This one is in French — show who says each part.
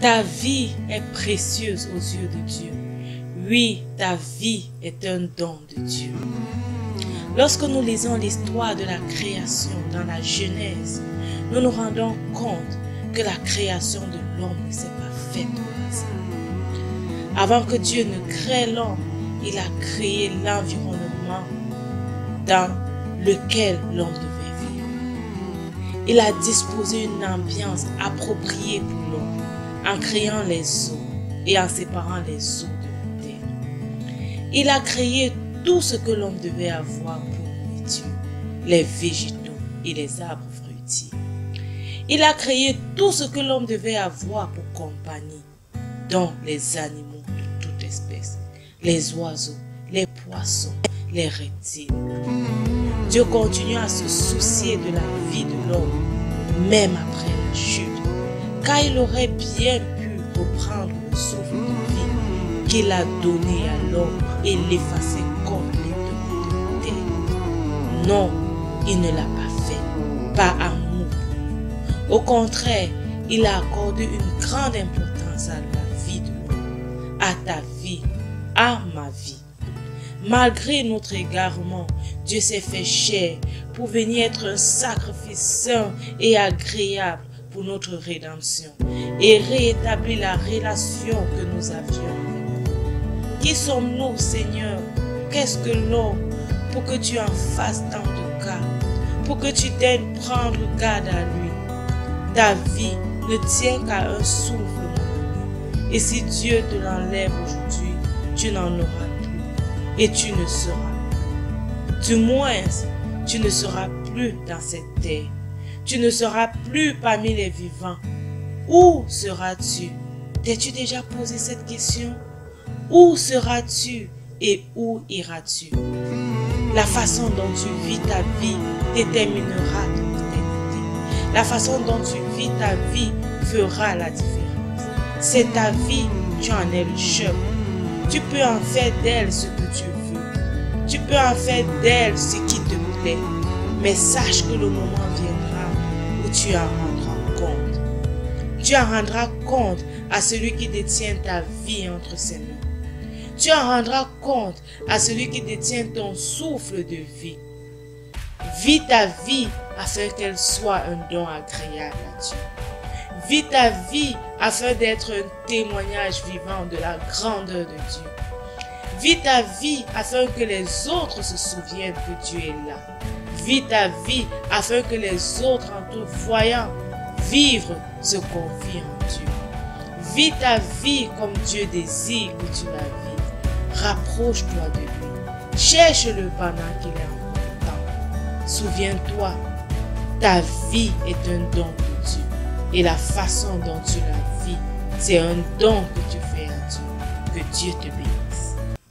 Speaker 1: Ta vie est précieuse aux yeux de Dieu. Oui, ta vie est un don de Dieu. Lorsque nous lisons l'histoire de la création dans la Genèse, nous nous rendons compte que la création de l'homme ne s'est pas faite au hasard. Avant que Dieu ne crée l'homme, il a créé l'environnement dans lequel l'homme devait vivre. Il a disposé une ambiance appropriée pour l'homme en créant les eaux et en séparant les eaux de la terre. Il a créé tout ce que l'homme devait avoir pour nourriture, les végétaux et les arbres fruitiers. Il a créé tout ce que l'homme devait avoir pour compagnie, dont les animaux de toute espèce, les oiseaux, les poissons, les reptiles. Dieu continue à se soucier de la vie de l'homme, même après la chute, car il aurait bien pu reprendre le souffle de vie qu'il a donné à l'homme et l'effacer complètement de la terre. Non, il ne l'a pas fait, par amour. Au contraire, il a accordé une grande importance à la vie de l'homme, à ta vie, à ma vie. Malgré notre égarement, Dieu s'est fait chair pour venir être un sacrifice saint et agréable pour notre rédemption et rétablir la relation que nous avions avec lui. Qui sommes-nous, Seigneur? Qu'est-ce que l'homme pour que tu en fasses tant de cas, pour que tu daignes prendre garde à lui? Ta vie ne tient qu'à un souffle, mon ami. Et si Dieu te l'enlève aujourd'hui, tu n'en auras plus et tu ne seras plus. Du moins, tu ne seras plus dans cette terre. Tu ne seras plus parmi les vivants. Où seras-tu? T'es-tu déjà posé cette question? Où seras-tu et où iras-tu? La façon dont tu vis ta vie déterminera ton éternité. La façon dont tu vis ta vie fera la différence. C'est ta vie, tu en es le chef. Tu peux en faire d'elle ce que tu veux. Tu peux en faire d'elle ce qui te plaît. Mais sache que le moment viendra où tu en rendras compte. Tu en rendras compte à celui qui détient ta vie entre ses mains. Tu en rendras compte à celui qui détient ton souffle de vie. Vis ta vie afin qu'elle soit un don agréable à Dieu. Vis ta vie afin d'être un témoignage vivant de la grandeur de Dieu. Vis ta vie afin que les autres se souviennent que Dieu est là. Vis ta vie afin que les autres, en te voyant vivre, se confient en Dieu. Vis ta vie comme Dieu désire que tu la vives. Rapproche-toi de lui. Cherche-le pendant qu'il est encore temps. Souviens-toi, ta vie est un don de Dieu. Et la façon dont tu la vis, c'est un don que tu fais à Dieu. Que Dieu te bénisse.